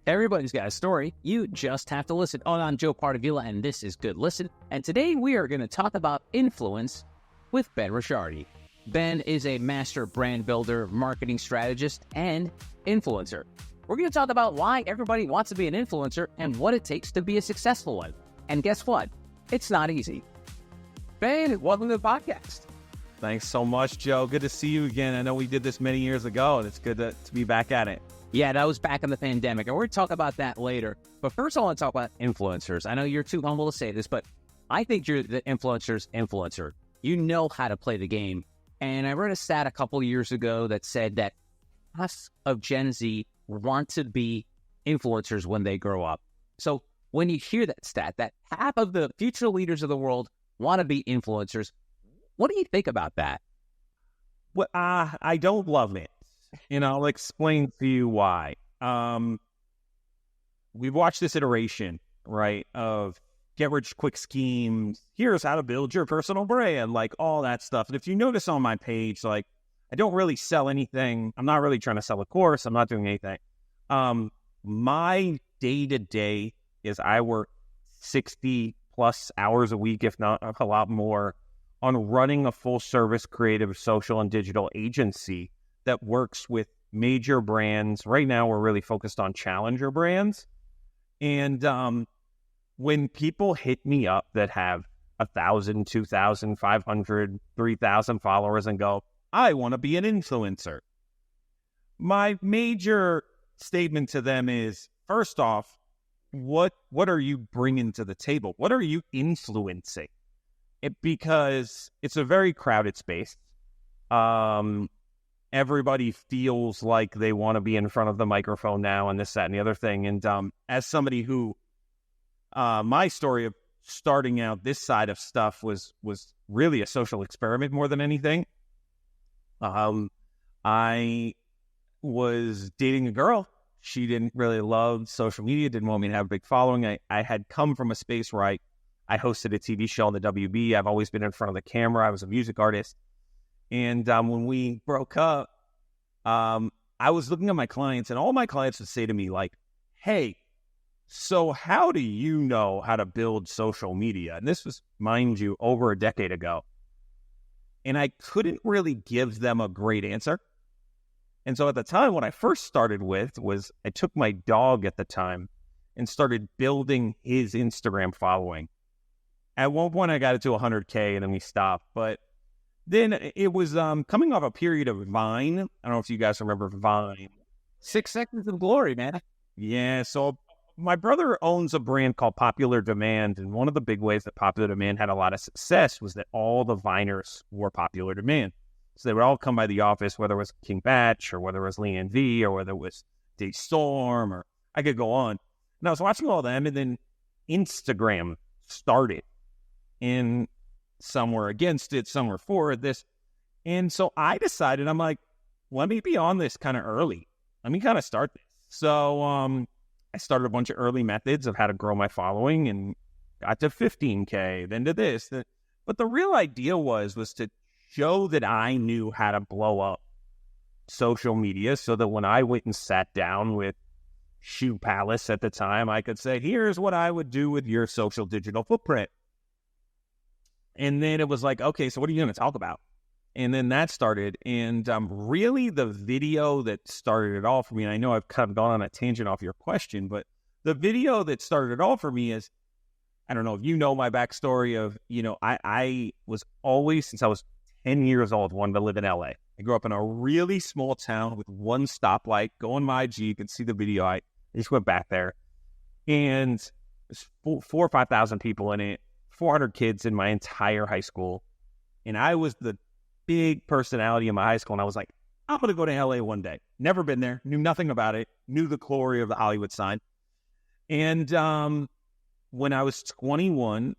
Everybody's got a story. You just have to listen. Oh, I'm Joe Pardavila, and this is Good Listen. And today we are going to talk about influence with Ben Ricciardi. Ben is a master brand builder, marketing strategist, and influencer. We're going to talk about why everybody wants to be an influencer and what it takes to be a successful one. And guess what? It's not easy. Ben, welcome to the podcast. Thanks so much, Joe. Good to see you again. I know we did this many years ago, and it's good to be back at it. Yeah, that was back in the pandemic, and we're going to talk about that later. But first, I want to talk about influencers. I know you're too humble to say this, but I think you're the influencer's influencer. You know how to play the game. And I read a stat a couple of years ago that said that half of Gen Z want to be influencers when they grow up. So when you hear that stat, that half of the future leaders of the world want to be influencers, what do you think about that? Well, I don't love it. And I'll explain to you why. We've watched this iteration, right, of get-rich-quick schemes. Here's how to build your personal brand, like all that stuff. And if you notice on my page, like, I don't really sell anything. I'm not really trying to sell a course. I'm not doing anything. My day-to-day is I work 60-plus hours a week, if not a lot more, on running a full-service creative, social, and digital agency that works with major brands. Right now, we're really focused on challenger brands. And when people hit me up that have 1,000, 2,000, 500, 3,000 followers and go, I want to be an influencer, my major statement to them is, first off, what are you bringing to the table? What are you influencing? Because it's a very crowded space. Everybody feels like they want to be in front of the microphone now and this, that, and the other thing. And as somebody who, my story of starting out this side of stuff was really a social experiment more than anything. I was dating a girl. She didn't really love social media, didn't want me to have a big following. I had come from a space where I hosted a TV show on the WB. I've always been in front of the camera. I was a music artist. And when we broke up, I was looking at my clients, and all my clients would say to me, like, hey, so how do you know how to build social media? And this was, mind you, over a decade ago. And I couldn't really give them a great answer. And so at the time, what I first started with was I took my dog at the time and started building his Instagram following. At one point, I got it to 100K, and then we stopped. But then it was coming off a period of Vine. I don't know if you guys remember Vine. 6 seconds of glory, man. Yeah, so my brother owns a brand called Popular Demand, and one of the big ways that Popular Demand had a lot of success was that all the Viners were Popular Demand. So they would all come by the office, whether it was King Batch, or whether it was Leanne V, or whether it was Dave Storm, or I could go on. And I was watching all of them, and then Instagram started. And some were against it, some were for this. And so I decided, I'm like, let me be on this kind of early. Let me kind of start this. So I started a bunch of early methods of how to grow my following and got to 15K, then to this. But the real idea was to show that I knew how to blow up social media so that when I went and sat down with Shoe Palace at the time, I could say, here's what I would do with your social digital footprint. And then it was like, okay, so what are you going to talk about? And then that started. And really the video that started it all for me, and I know I've kind of gone on a tangent off your question, but the video that started it all for me is, I don't know if you know my backstory of, I was always, since I was 10 years old, wanted to live in LA. I grew up in a really small town with one stoplight. Go on my IG, you can see the video. I just went back there. And there's 4,000 or 5,000 people in it. 400 kids in my entire high school. And I was the big personality in my high school. And I was like, I'm going to go to LA one day. Never been there. Knew nothing about it. Knew the glory of the Hollywood sign. And when I was 21,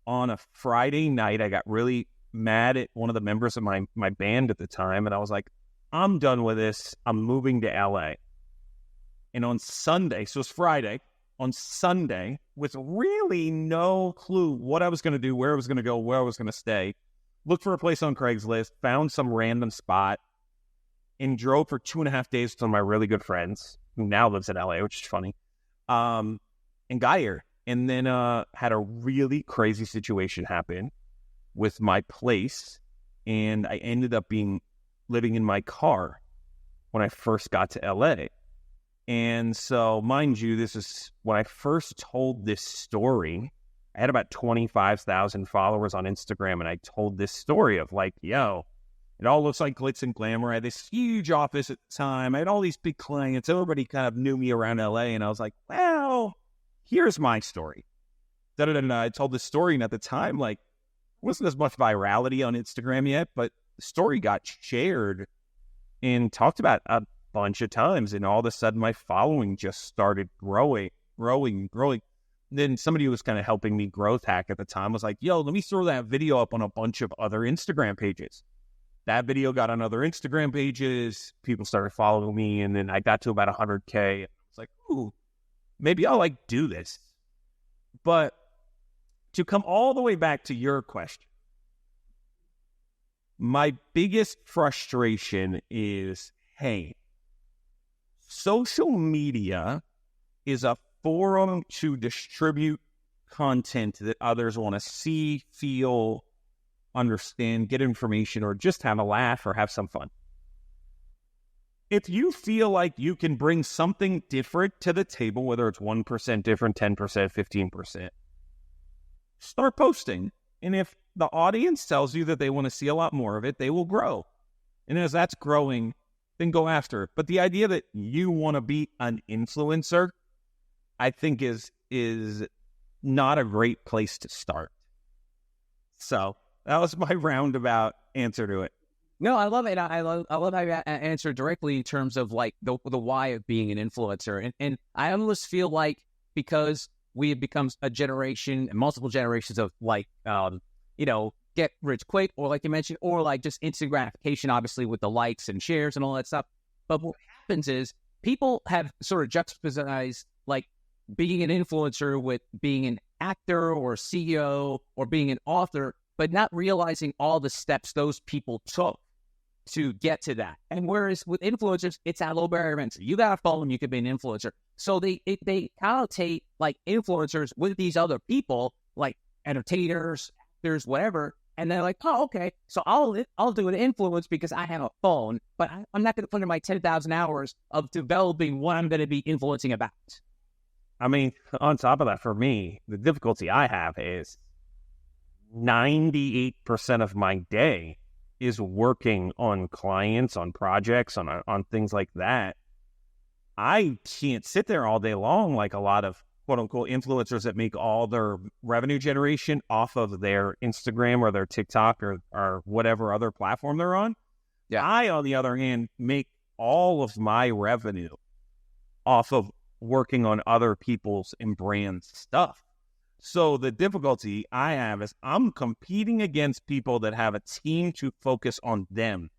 on a Friday night, I got really mad at one of the members of my band at the time. And I was like, I'm done with this. I'm moving to LA. And on Sunday, so it's Friday, on Sunday, with really no clue what I was going to do, where I was going to go, where I was going to stay, looked for a place on Craigslist, found some random spot, and drove for 2.5 days with some of my really good friends, who now lives in LA, which is funny. and got here. And then had a really crazy situation happen with my place, and I ended up living in my car when I first got to LA. And so, mind you, this is when I first told this story. I had about 25,000 followers on Instagram, and I told this story of like, yo, it all looks like glitz and glamour. I had this huge office at the time. I had all these big clients. Everybody kind of knew me around LA, and I was like, well, here's my story. I told this story, and at the time, like, wasn't as much virality on Instagram yet, but the story got shared and talked about a bunch of times, and all of a sudden my following just started growing. Then somebody who was kind of helping me growth hack at the time was like, yo, let me throw that video up on a bunch of other Instagram pages. That video got on other Instagram pages. People started following me, and then I got to about 100K. It's like, ooh, maybe I'll like do this. But to come all the way back to your question, my biggest frustration is, hey, social media is a forum to distribute content that others want to see, feel, understand, get information, or just have a laugh or have some fun. If you feel like you can bring something different to the table, whether it's 1% different, 10%, 15%, start posting. And if the audience tells you that they want to see a lot more of it, they will grow. And as that's growing, then go after it. But the idea that you want to be an influencer, I think is not a great place to start. So that was my roundabout answer to it. No, I love it. I love how you answer directly in terms of like the why of being an influencer. And I almost feel like because we have become a generation and multiple generations of like, get rich quick, or like you mentioned, or like just instant gratification, obviously with the likes and shares and all that stuff. But what happens is people have sort of juxtaposed like being an influencer with being an actor or CEO or being an author, but not realizing all the steps those people took to get to that. And whereas with influencers, it's a low barrier entry. You got a phone, you could be an influencer. So they connotate like influencers with these other people, like entertainers, actors, whatever. And they're like, oh, okay, so I'll do an influence because I have a phone, but I'm not going to put in my 10,000 hours of developing what I'm going to be influencing about. I mean, on top of that, for me, the difficulty I have is 98% of my day is working on clients, on projects, on things like that. I can't sit there all day long like a lot of quote-unquote influencers that make all their revenue generation off of their Instagram or their TikTok or whatever other platform they're on. Yeah. I, on the other hand, make all of my revenue off of working on other people's and brands stuff. So the difficulty I have is I'm competing against people that have a team to focus on them.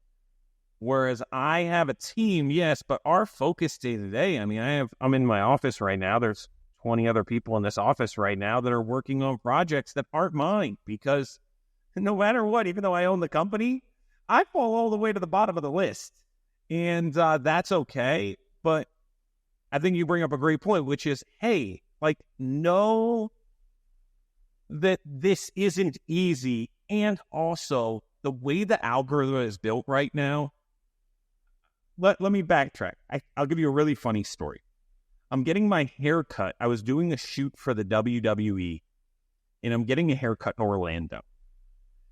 Whereas I have a team, yes, but our focus day to day, I mean, I'm in my office right now. There's 20 other people in this office right now that are working on projects that aren't mine, because no matter what, even though I own the company, I fall all the way to the bottom of the list. And that's okay. But I think you bring up a great point, which is, hey, like, know that this isn't easy. And also, the way the algorithm is built right now, let me backtrack. I'll give you a really funny story. I'm getting my hair cut. I was doing a shoot for the WWE, and I'm getting a haircut in Orlando.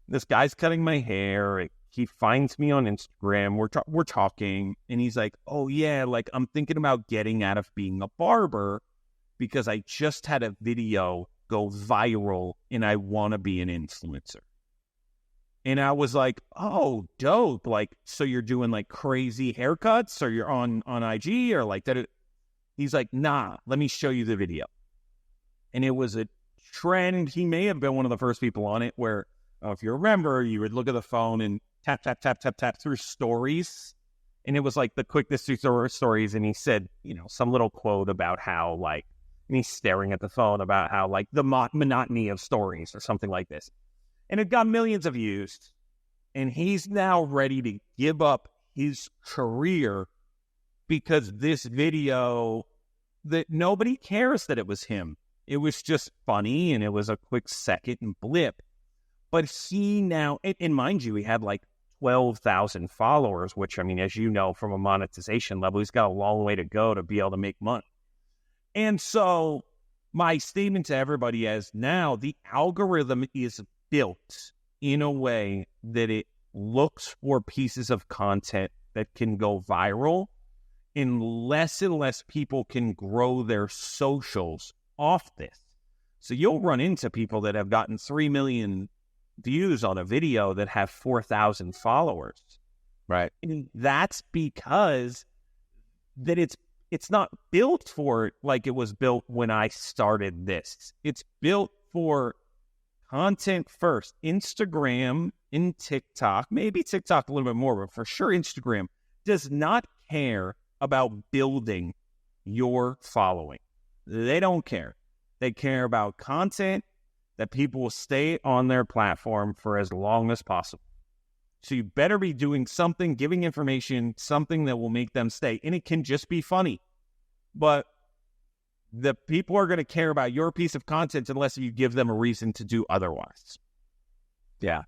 This guy's cutting my hair. He finds me on Instagram. We're talking, and he's like, oh, yeah, like, I'm thinking about getting out of being a barber because I just had a video go viral, and I want to be an influencer. And I was like, oh, dope. Like, so you're doing, like, crazy haircuts, or you're on IG, or like that? He's like, nah, let me show you the video. And it was a trend. He may have been one of the first people on it where, if you remember, you would look at the phone and tap, tap, tap, tap, tap through stories. And it was like the quickest through stories. And he said, some little quote about how, like, and he's staring at the phone about how, like, the monotony of stories or something like this. And it got millions of views. And he's now ready to give up his career because this video that nobody cares that it was him. It was just funny, and it was a quick second and blip. But he now, and mind you, he had like 12,000 followers, which, I mean, as you know, from a monetization level, he's got a long way to go to be able to make money. And so my statement to everybody is, now the algorithm is built in a way that it looks for pieces of content that can go viral, and less people can grow their socials off this. So you'll run into people that have gotten 3 million views on a video that have 4,000 followers. Right. And that's because that it's not built for it like it was built when I started this. It's built for content first. Instagram and TikTok, maybe TikTok a little bit more, but for sure Instagram does not care about building your following. They don't care. They care about content that people will stay on their platform for as long as possible. So you better be doing something, giving information, something that will make them stay. And it can just be funny. But the people are going to care about your piece of content unless you give them a reason to do otherwise. Yeah.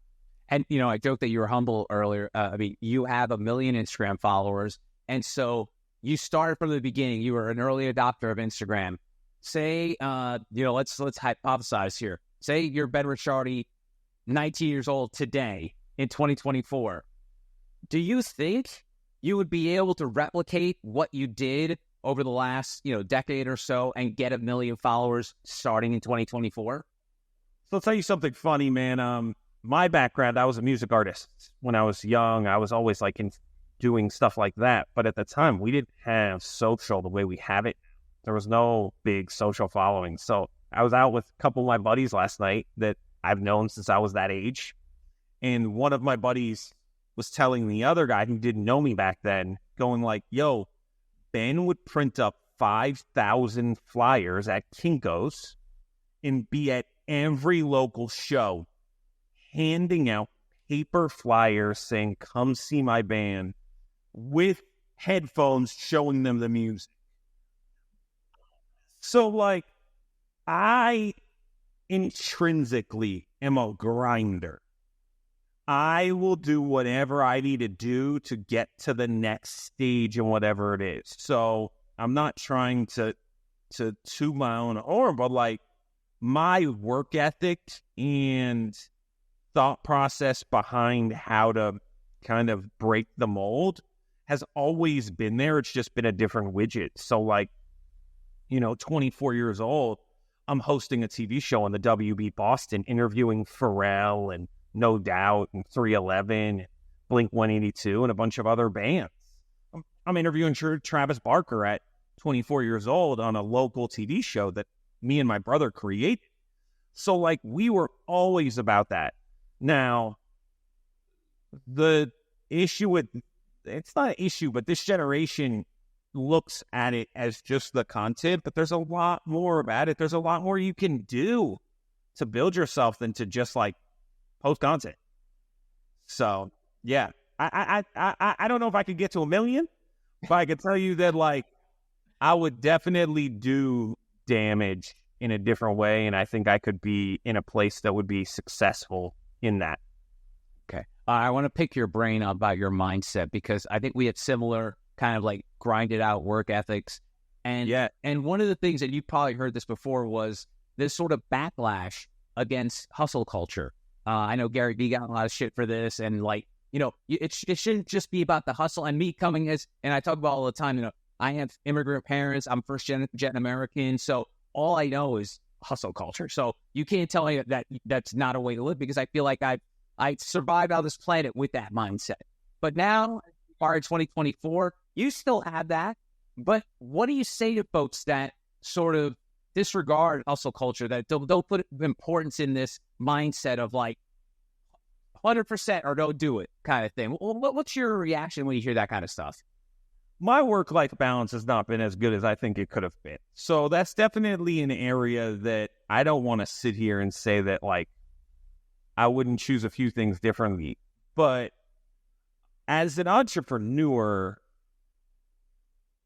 And, you know, I joked that you were humble earlier. I mean, you have 1 million Instagram followers. And so you started from the beginning. You were an early adopter of Instagram. Say, let's hypothesize here. Say you're Ben Ricciardi, 19 years old today in 2024. Do you think you would be able to replicate what you did over the last, decade or so and get 1 million followers starting in 2024? So I'll tell you something funny, man. My background, I was a music artist. When I was young, I was always doing stuff like that. But at the time, we didn't have social the way we have it. There was no big social following. So I was out with a couple of my buddies last night that I've known since I was that age. And one of my buddies was telling the other guy who didn't know me back then, going like, yo, Ben would print up 5,000 flyers at Kinko's and be at every local show handing out paper flyers saying, come see my band, with headphones showing them the music. So, I intrinsically am a grinder. I will do whatever I need to do to get to the next stage and whatever it is. So I'm not trying to toot my own horn, but my work ethic and thought process behind how to kind of break the mold has always been there. It's just been a different widget. So 24 years old, I'm hosting a TV show on the WB Boston, interviewing Pharrell and No Doubt and 311, Blink-182, and a bunch of other bands. I'm interviewing Travis Barker at 24 years old on a local TV show that me and my brother created. So, we were always about that. Now, the issue with, it's not an issue, but this generation looks at it as just the content, but there's a lot more about it. There's a lot more you can do to build yourself than to just post content. So yeah, I don't know if I could get to 1 million, but I could tell you that I would definitely do damage in a different way, and I think I could be in a place that would be successful in that. Okay, I want to pick your brain about your mindset, because I think we have similar kind of grinded out work ethics. And yeah, and one of the things that you probably heard this before was this sort of backlash against hustle culture. I know Gary Vee got a lot of shit for this, and it shouldn't just be about the hustle. And me coming and I talk about all the time, I have immigrant parents, I'm first gen American, so all I know is hustle culture. So you can't tell me that that's not a way to live, because I feel like I survived on this planet with that mindset. But now, far in 2024, you still have that. But what do you say to folks that sort of disregard hustle culture, that don't put importance in this mindset of 100% or don't do it kind of thing? What's your reaction when you hear that kind of stuff? My work-life balance has not been as good as I think it could have been. So that's definitely an area that I don't want to sit here and say that I wouldn't choose a few things differently. But as an entrepreneur,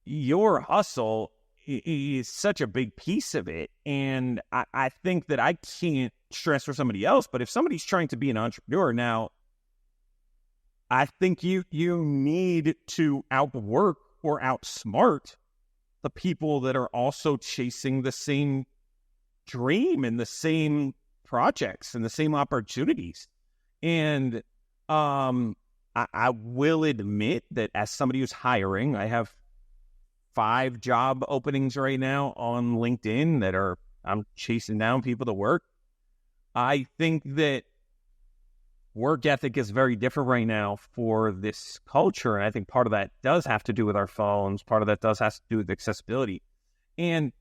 your hustle is such a big piece of it. And I think that I can't stress for somebody else, but if somebody's trying to be an entrepreneur now, I think you need to outwork or outsmart the people that are also chasing the same dream and the same projects and the same opportunities. And I will admit that as somebody who's hiring, I have 5 job openings right now on LinkedIn that I'm chasing down people to work. I think that work ethic is very different right now for this culture. And I think part of that does have to do with our phones. Part of that does have to do with accessibility. And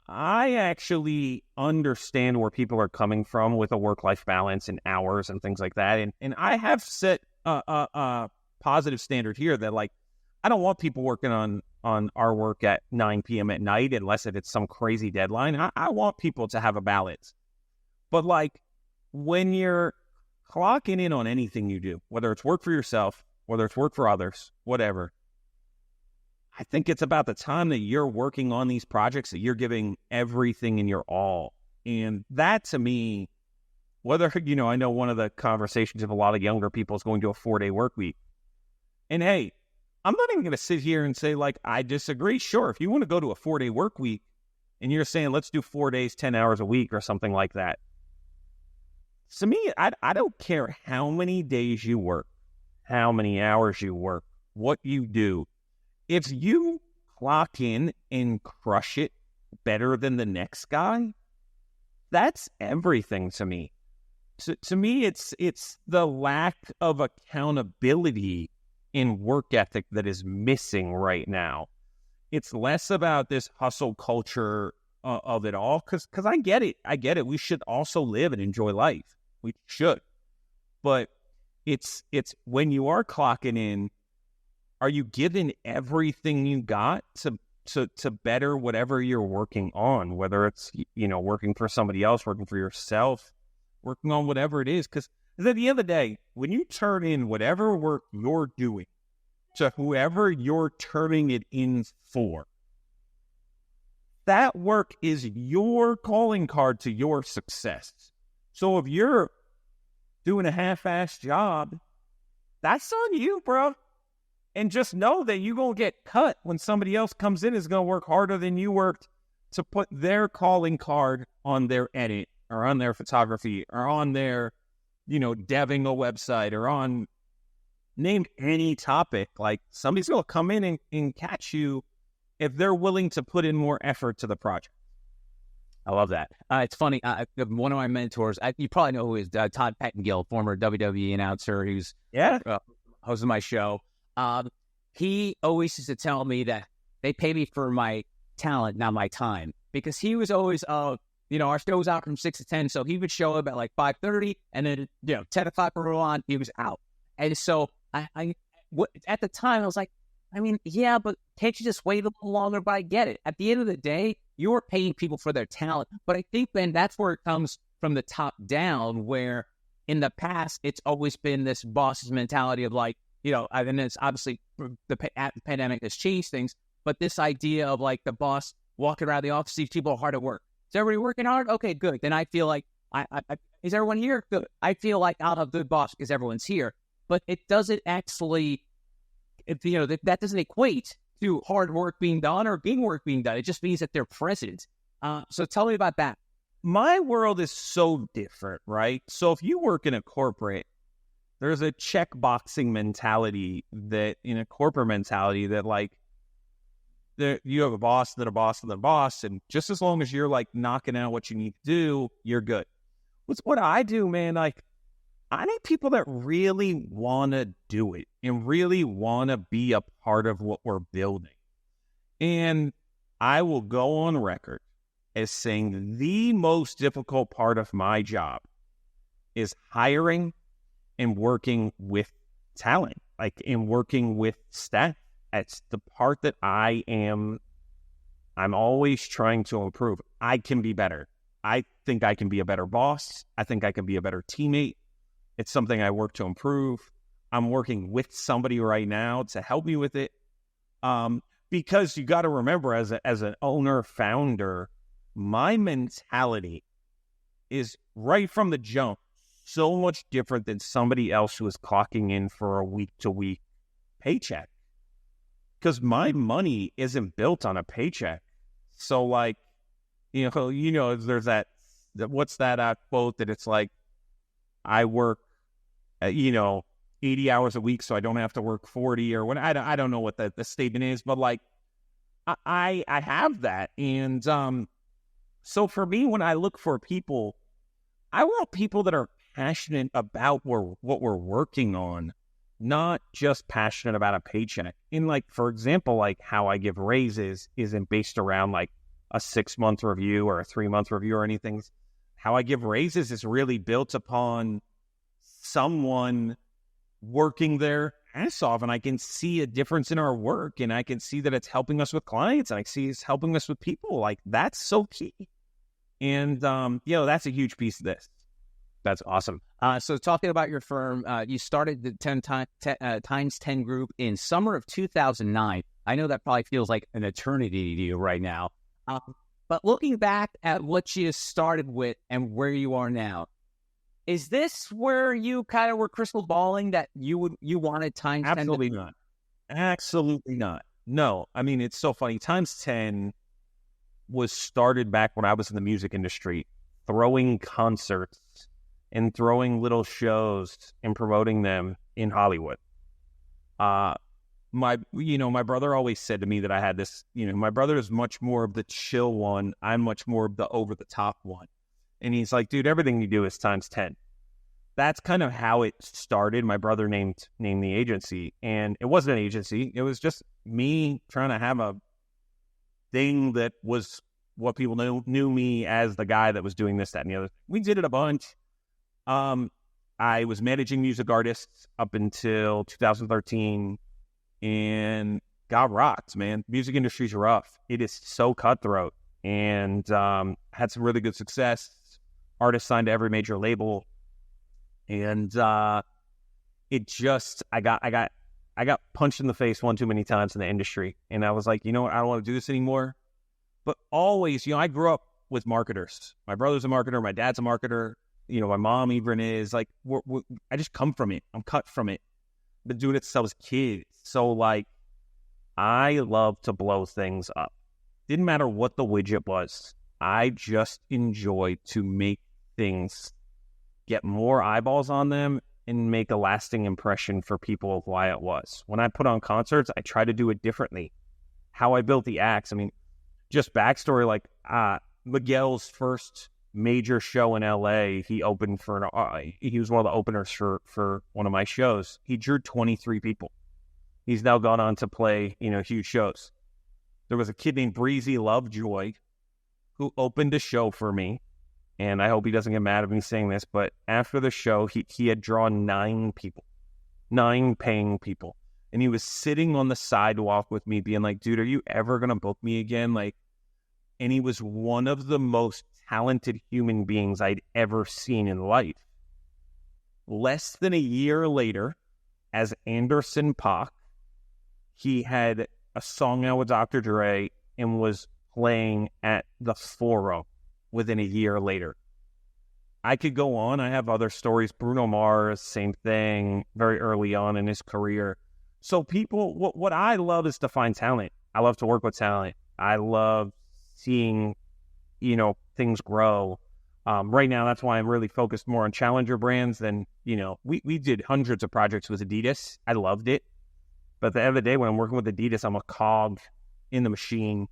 I actually understand where people are coming from with a work-life balance and hours and things like that. And I have set a positive standard here that, like, I don't want people working on our work at 9 p.m. at night unless it's some crazy deadline. I want people to have a balance. But, like, when you're clocking in on anything you do, whether it's work for yourself, whether it's work for others, whatever, I think it's about the time that you're working on these projects that you're giving everything in your all. And that, to me, whether, I know one of the conversations of a lot of younger people is going to a 4-day work week. And hey, I'm not even going to sit here and say, like, I disagree. Sure, if you want to go to a 4-day work week and you're saying, let's do 4 days, 10 hours a week or something like that. To me, I don't care how many days you work, how many hours you work, what you do. If you clock in and crush it better than the next guy, that's everything to me. To me, it's the lack of accountability in work ethic that is missing right now. It's less about this hustle culture of it all, because I get it. We should also live and enjoy life. We should. But it's when you are clocking in, are you giving everything you got to better whatever you're working on, whether it's, working for somebody else, working for yourself, working on whatever it is? Because at the end of the day, when you turn in whatever work you're doing to whoever you're turning it in for, that work is your calling card to your success. So if you're doing a half-assed job, that's on you, bro. And just know that you're going to get cut when somebody else comes in is going to work harder than you worked to put their calling card on their edit or on their photography or on their, deving a website or on name any topic. Like, somebody's going to come in and catch you if they're willing to put in more effort to the project. I love that. It's funny. One of my mentors, you probably know who he is, Todd Pettengill, former WWE announcer, who's hosting my show. He always used to tell me that they pay me for my talent, not my time, because he was always, our show's out from 6 to 10. So he would show up at like 5:30 and then, 10 o'clock or on, he was out. And so at the time I was like, yeah, but can't you just wait a little longer? But I get it. At the end of the day, you're paying people for their talent. But I think, Ben, that's where it comes from the top down, where in the past, it's always been this boss's mentality of like, and it's obviously the pandemic has changed things, but this idea of like the boss walking around the office, these people are hard at work. Is everybody working hard? Okay, good. Then I feel like, is everyone here? Good. I feel like I'll have a good boss because everyone's here. But it doesn't actually, that doesn't equate to hard work being done or being work being done. It just means that they're present. So tell me about that. My world is so different, right? So if you work in a corporate, there's a checkboxing mentality that in a corporate mentality that like you have a boss, then a boss, and then a boss. And just as long as you're like knocking out what you need to do, you're good. What I do, man, like I need people that really want to do it and really want to be a part of what we're building. And I will go on record as saying the most difficult part of my job is hiring and working with talent, like in working with staff. It's the part that I'm always trying to improve. I can be better. I think I can be a better boss. I think I can be a better teammate. It's something I work to improve. I'm working with somebody right now to help me with it. because you got to remember, as an owner founder, my mentality is right from the jump so much different than somebody else who is clocking in for a week to week paycheck, because my money isn't built on a paycheck. So like, there's that what's that quote that it's like, I work 80 hours a week so I don't have to work 40 or what. I don't know what the statement is, but like I have that. And so for me, when I look for people, I want people that are passionate about what we're working on, not just passionate about a paycheck. And like, for example, like how I give raises isn't based around like a 6-month review or a 3-month review or anything. How I give raises is really built upon someone working their ass off, and I can see a difference in our work, and I can see that it's helping us with clients, and I see it's helping us with people. Like, that's so key. And, that's a huge piece of this. That's awesome. So talking about your firm, you started the 10 times 10 group in summer of 2009. I know that probably feels like an eternity to you right now. But looking back at what you started with and where you are now, is this where you kind of were crystal balling that you wanted times 10? Absolutely not. Absolutely not. No, I mean, it's so funny. Times 10 was started back when I was in the music industry, throwing concerts and throwing little shows and promoting them in Hollywood. My brother always said to me that I had this, my brother is much more of the chill one. I'm much more of the over the top one. And he's like, dude, everything you do is times 10. That's kind of how it started. My brother named the agency, and it wasn't an agency. It was just me trying to have a thing that was what people knew me as, the guy that was doing this, that, and the other. We did it a bunch. I was managing music artists up until 2013, and got rocked, man. Music industry's rough. It is so cutthroat, and had some really good success. Artists signed to every major label, and it just I got punched in the face one too many times in the industry, and I was like, you know what, I don't want to do this anymore. But always, I grew up with marketers. My brother's a marketer, my dad's a marketer. My mom even is. Like, I just come from it. I'm cut from it. Been doing it since I was a kid. So like, I love to blow things up. Didn't matter what the widget was. I just enjoy to make things get more eyeballs on them and make a lasting impression for people of why it was. When I put on concerts, I try to do it differently. How I built the acts. I mean, just backstory, like Miguel's first major show in LA, he opened for he was one of the openers for one of my shows. He drew 23 people. He's now gone on to play, huge shows. There was a kid named Breezy Lovejoy who opened a show for me, and I hope he doesn't get mad at me saying this, but after the show, he had drawn 9 people, 9 paying people, and he was sitting on the sidewalk with me being like, dude, are you ever going to book me again? Like, and he was one of the most talented human beings I'd ever seen in life. Less than a year later, as Anderson .Paak, he had a song out with Dr. Dre and was playing at the Forum within a year later. I could go on. I have other stories. Bruno Mars, same thing, very early on in his career. So people, what I love is to find talent. I love to work with talent. I love seeing, things grow. Right now, that's why I'm really focused more on challenger brands than, we did hundreds of projects with Adidas. I loved it. But at the end of the day, when I'm working with Adidas, I'm a cog in the machine.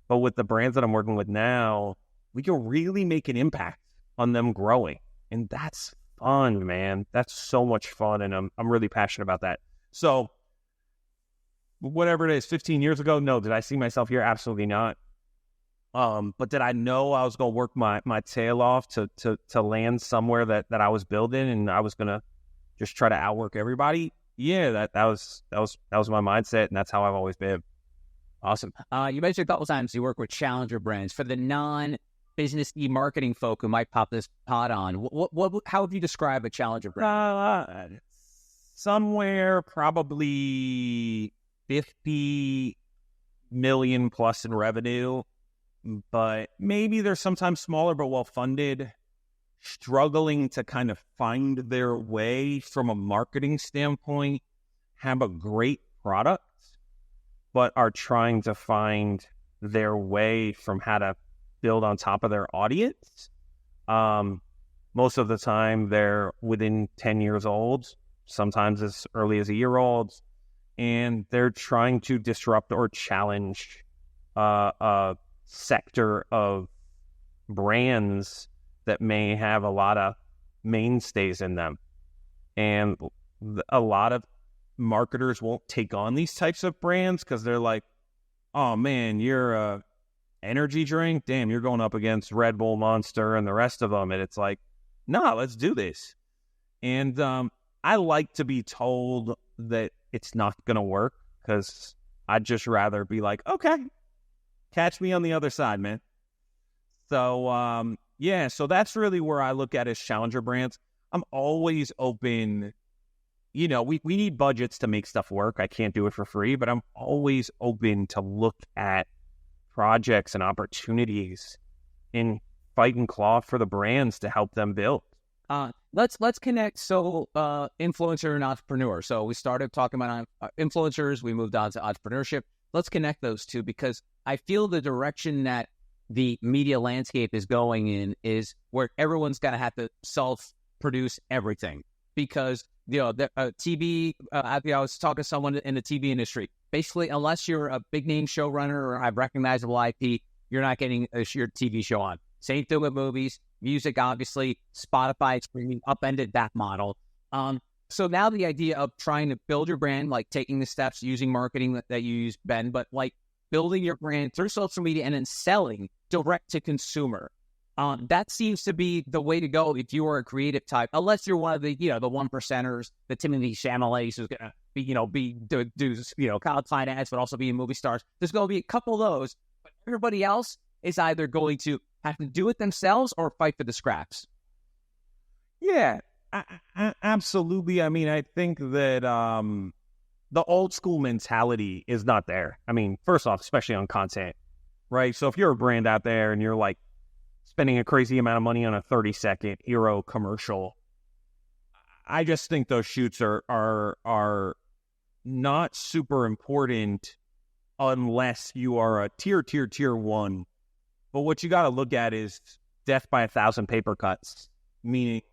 But with the brands that I'm working with now, we can really make an impact on them growing. And that's fun, man. That's so much fun. And I'm really passionate about that. So whatever it is, 15 years ago, no. Did I see myself here? Absolutely not. But did I know I was going to work my tail off to land somewhere that I was building, and I was going to just try to outwork everybody? Yeah, that was my mindset, and that's how I've always been. Awesome. You mentioned a couple times you work with challenger brands. For the non-business marketing folk who might pop this pod on, how would you describe a challenger brand? Somewhere probably 50 million plus in revenue, but maybe they're sometimes smaller but well-funded, struggling to kind of find their way from a marketing standpoint, have a great product, but are trying to find their way from how to build on top of their audience. Most of the time, they're within 10 years old, sometimes as early as a year old, and they're trying to disrupt or challenge a sector of brands that may have a lot of mainstays in them. And a lot of marketers won't take on these types of brands because they're like, oh man, you're a energy drink? Damn, you're going up against Red Bull, Monster, and the rest of them. And it's like, nah, let's do this. And I like to be told that it's not going to work because I'd just rather be like, okay, catch me on the other side, man. So, so that's really where I look at as challenger brands. I'm always open. We need budgets to make stuff work. I can't do it for free, but I'm always open to look at projects and opportunities and fight and claw for the brands to help them build. Let's connect. So, influencer and entrepreneur. So we started talking about influencers. We moved on to entrepreneurship. Let's connect those two because I feel the direction that the media landscape is going in is where everyone's got to have to self-produce everything because, the TV, I was talking to someone in the TV industry. Basically, unless you're a big name showrunner or have recognizable IP, you're not getting your TV show on. Same thing with movies, music, obviously, Spotify streaming upended that model. So now the idea of trying to build your brand, like taking the steps, using marketing that you use, Ben, but like building your brand through social media and then selling direct to consumer. That seems to be the way to go if you are a creative type, unless you're one of the, the one percenters, the Timothy Chalamet who's going to do college fine ads, but also be in movie stars. There's going to be a couple of those, but everybody else is either going to have to do it themselves or fight for the scraps. Yeah, absolutely. I mean, I think that the old school mentality is not there. I mean, first off, especially on content, right? So if you're a brand out there and you're like spending a crazy amount of money on a 30-second hero commercial, I just think those shoots are not super important unless you are a tier one. But what you got to look at is death by 1,000 paper cuts, meaning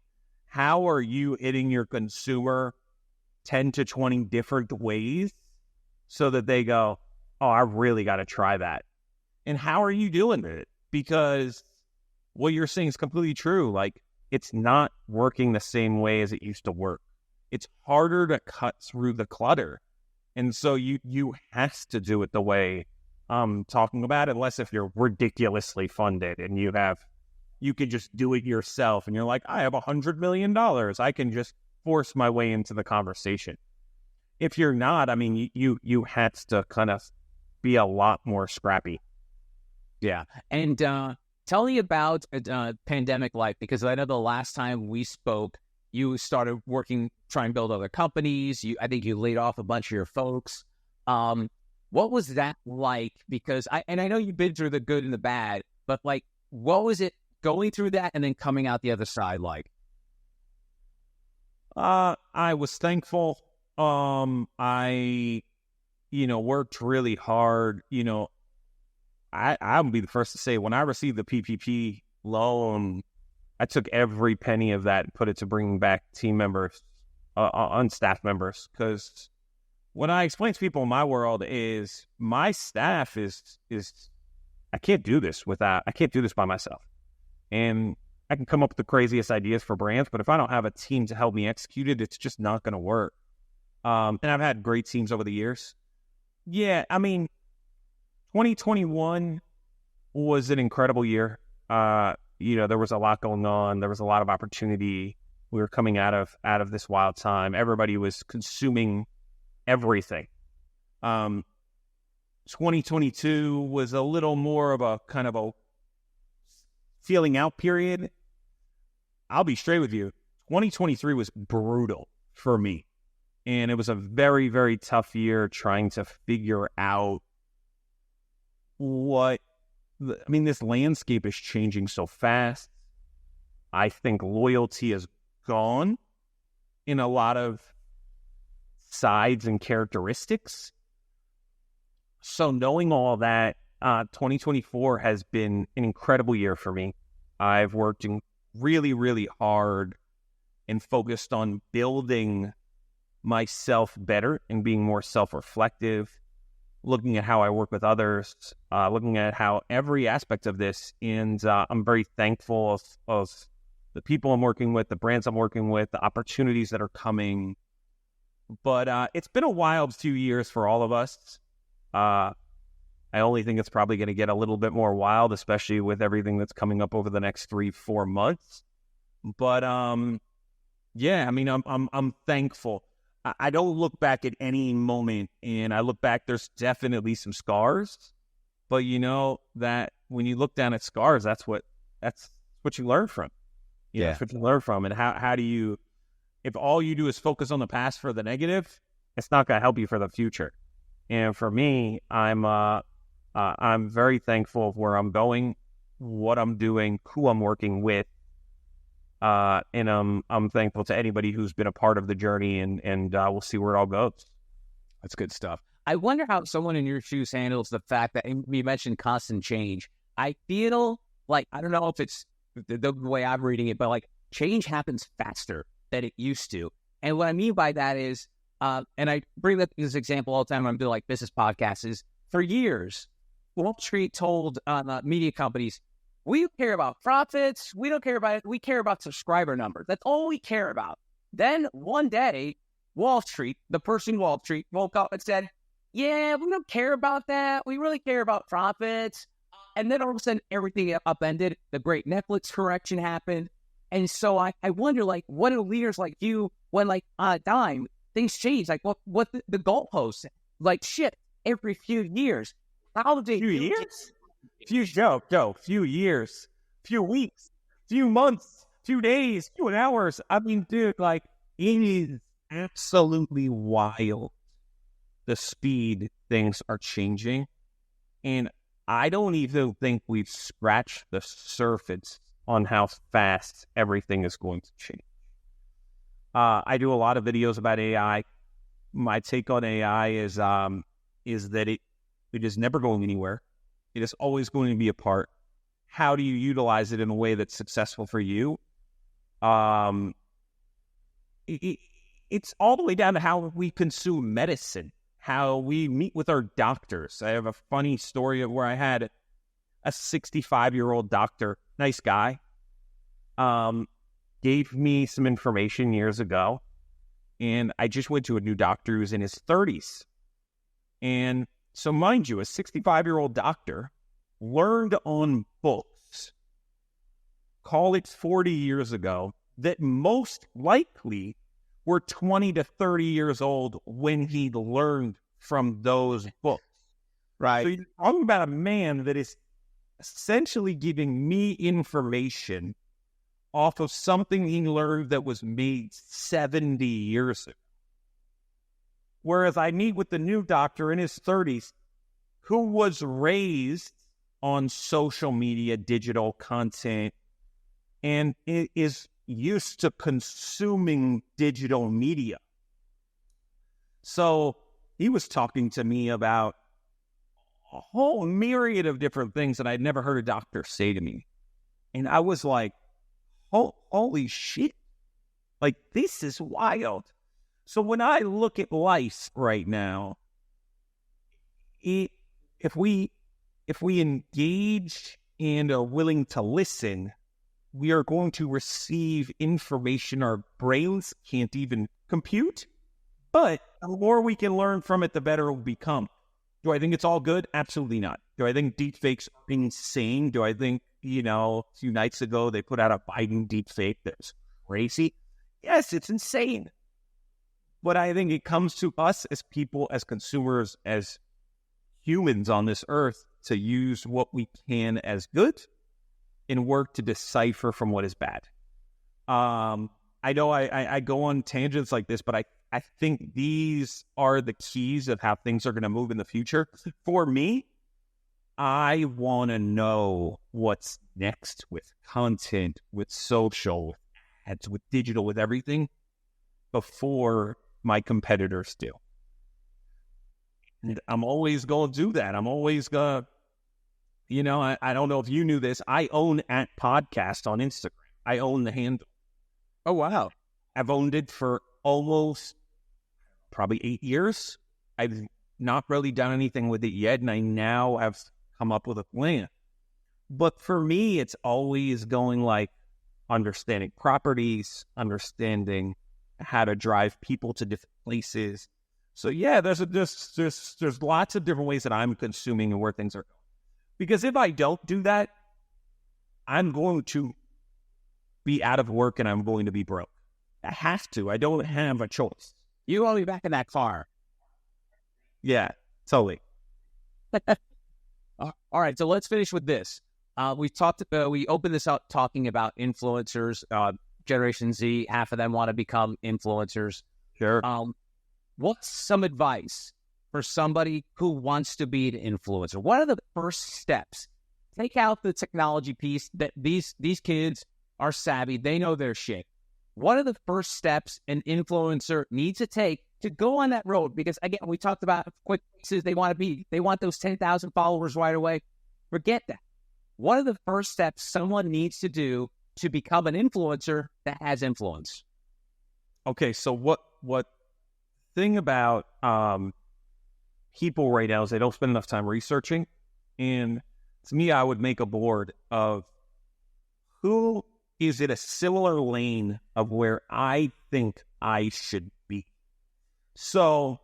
how are you hitting your consumer 10 to 20 different ways so that they go, oh, I really got to try that. And how are you doing it? Because what you're saying is completely true. Like, it's not working the same way as it used to work. It's harder to cut through the clutter. And so you have to do it the way I'm talking about, unless if you're ridiculously funded and you can just do it yourself. And you're like, I have $100 million. I can just force my way into the conversation. If you're not, I mean, you have to kind of be a lot more scrappy. Yeah. And tell me about pandemic life, because I know the last time we spoke, you started working, trying to build other companies. I think you laid off a bunch of your folks. What was that like? Because I know you've been through the good and the bad, but like, what was it going through that and then coming out the other side like? I was thankful. I worked really hard. I would be the first to say, when I received the PPP loan, I took every penny of that and put it to bringing back team members, on staff members. Because what I explain to people in my world is my staff is I can't do this by myself. And I can come up with the craziest ideas for brands, but if I don't have a team to help me execute it, it's just not going to work. And I've had great teams over the years. Yeah, I mean, 2021 was an incredible year. There was a lot going on. There was a lot of opportunity. We were coming out of this wild time. Everybody was consuming everything. 2022 was a little more of a kind of a feeling out period. I'll be straight with you. 2023 was brutal for me. And it was a very, very tough year trying to figure out this landscape is changing so fast. I think loyalty is gone in a lot of sides and characteristics. So knowing all that, 2024 has been an incredible year for me. I've worked really, really hard and focused on building myself better and being more self-reflective, looking at how I work with others, looking at how every aspect of this. And I'm very thankful of the people I'm working with, the brands I'm working with, the opportunities that are coming. But it's been a wild few years for all of us. I only think it's probably going to get a little bit more wild, especially with everything that's coming up over the next 3-4 months. But yeah, I mean, I'm thankful. I don't look back at any moment, and I look back. There's definitely some scars, but you know that when you look down at scars, that's what you learn from. Yeah, that's what you learn from. And how do you? If all you do is focus on the past for the negative, it's not going to help you for the future. And for me, I'm very thankful of where I'm going, what I'm doing, who I'm working with, and I'm thankful to anybody who's been a part of the journey, and we'll see where it all goes. that's good stuff. I wonder how someone in your shoes handles the fact that you mentioned constant change. I feel like, I don't know if it's the way I'm reading it, but like change happens faster than it used to. And what I mean by that is, and I bring up this example all the time when I'm doing like business podcasts, is for years, Wall Street told media companies, we care about profits. We don't care about it. We care about subscriber numbers. That's all we care about. Then one day, Wall Street, the person Wall Street woke up and said, yeah, we don't care about that. We really care about profits. And then all of a sudden, everything upended. The great Netflix correction happened. And so I wonder, like, what do leaders like you, when like on a dime, things change? Like what the goalposts, like shift every few years. How do Few years? Few years, few weeks, few months, few days, few hours. I mean, dude, like, it is absolutely wild the speed things are changing. And I don't even think we've scratched the surface on how fast everything is going to change. I do a lot of videos about AI. My take on AI is that it is never going anywhere. It is always going to be a part. How do you utilize it in a way that's successful for you? It's all the way down to how we consume medicine, how we meet with our doctors. I have a funny story of where I had a 65-year-old doctor, nice guy, gave me some information years ago, and I just went to a new doctor who's in his 30s. And so mind you, a 65-year-old doctor learned on books, call it 40 years ago, that most likely were 20 to 30 years old when he learned from those books. Right. So you're talking about a man that is essentially giving me information off of something he learned that was made 70 years ago. Whereas I meet with the new doctor in his 30s who was raised on social media, digital content, and is used to consuming digital media. So he was talking to me about a whole myriad of different things that I'd never heard a doctor say to me. And I was like, holy shit. Like, this is wild. So when I look at life right now, if we engage and are willing to listen, we are going to receive information our brains can't even compute. But the more we can learn from it, the better it will become. Do I think it's all good? Absolutely not. Do I think deepfakes are insane? Do I think, a few nights ago they put out a Biden deepfake that's crazy? Yes, it's insane. But I think it comes to us as people, as consumers, as humans on this earth to use what we can as good and work to decipher from what is bad. I know I go on tangents like this, but I think these are the keys of how things are going to move in the future. For me, I want to know what's next with content, with social, with ads, with digital, with everything before my competitors do. And I'm always going to do that. I'm always going to, you know, I don't know if you knew this. I own @podcast on Instagram. I own the handle. Oh, wow. I've owned it for almost probably 8 years. I've not really done anything with it yet, and I now have come up with a plan. But for me, it's always going like understanding properties, understanding how to drive people to different places. So yeah, there's lots of different ways that I'm consuming and where things are going. Because if I don't do that, I'm going to be out of work and I'm going to be broke. I have to. I don't have a choice. You want me back in that car. Yeah, totally. All right, so let's finish with this. We opened this up talking about influencers. Generation Z, half of them want to become influencers. Sure. What's some advice for somebody who wants to be an influencer? What are the first steps? Take out the technology piece. That these kids are savvy. They know their shit. What are the first steps an influencer needs to take to go on that road? Because again, we talked about quick fixes. They want those 10,000 followers right away. Forget that. What are the first steps someone needs to do to become an influencer that has influence? Okay, so what thing about people right now is they don't spend enough time researching. And to me, I would make a board of who is in a similar lane of where I think I should be. So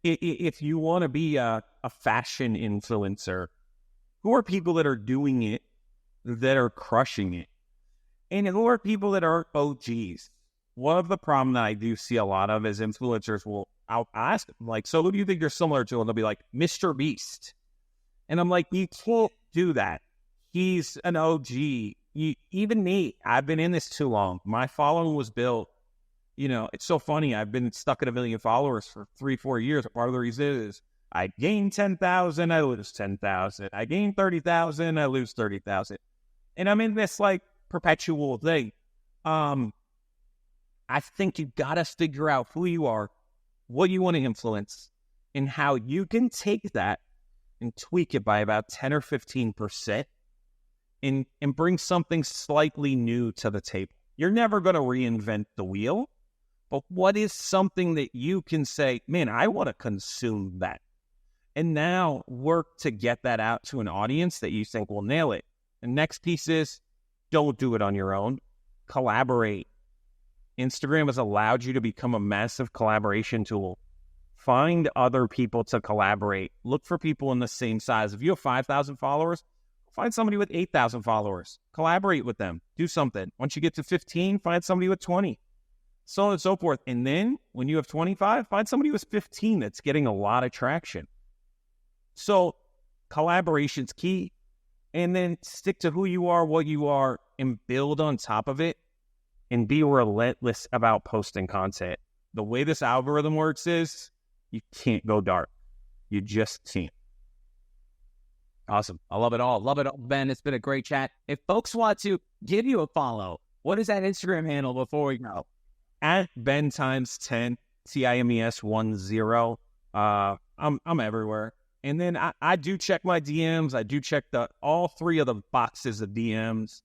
if you want to be a fashion influencer, who are people that are doing it, that are crushing it? And who are people that are OGs? One of the problems that I do see a lot of is influencers I'll ask them, like, so who do you think you're similar to? And they'll be like, Mr. Beast. And I'm like, you can't do that. He's an OG. Even me, I've been in this too long. My following was built. You know, it's so funny. I've been stuck at 1 million followers for 3-4 years. Part of the reason is I gain 10,000, I lose 10,000. I gain 30,000, I lose 30,000. And I'm in this like perpetual thing. I think you got to figure out who you are, what you want to influence, and how you can take that and tweak it by about 10 or 15% and bring something slightly new to the table. You're never going to reinvent the wheel, but what is something that you can say, man, I want to consume that? And now work to get that out to an audience that you think will nail it. The next piece is don't do it on your own. Collaborate. Instagram has allowed you to become a massive collaboration tool. Find other people to collaborate. Look for people in the same size. If you have 5,000 followers, find somebody with 8,000 followers. Collaborate with them. Do something. Once you get to 15, find somebody with 20. So on and so forth. And then when you have 25, find somebody with 15 that's getting a lot of traction. So collaboration's key. And then stick to who you are, what you are, and build on top of it. And be relentless about posting content. The way this algorithm works is you can't go dark. You just can't. Awesome. I love it all. Love it all, Ben. It's been a great chat. If folks want to give you a follow, what is that Instagram handle before we go? At Ben times 10, TIMES10. I'm everywhere. And then I do check my DMs. I do check all 3 of the boxes of DMs.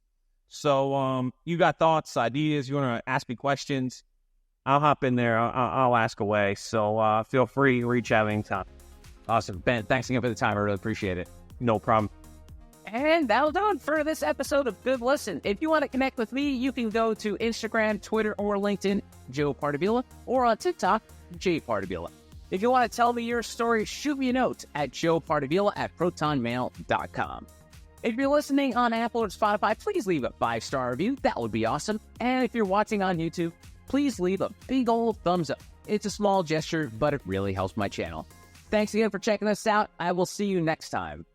So you got thoughts, ideas, you want to ask me questions, I'll hop in there. I'll ask away. So feel free to reach out anytime. Awesome. Ben, thanks again for the time. I really appreciate it. No problem. And that'll do it for this episode of Good Listen. If you want to connect with me, you can go to Instagram, Twitter, or LinkedIn, Joe Pardavila, or on TikTok, J Pardavila. If you want to tell me your story, shoot me a note at joepardavila@protonmail.com. If you're listening on Apple or Spotify, please leave a 5-star review. That would be awesome. And if you're watching on YouTube, please leave a big old thumbs up. It's a small gesture, but it really helps my channel. Thanks again for checking us out. I will see you next time.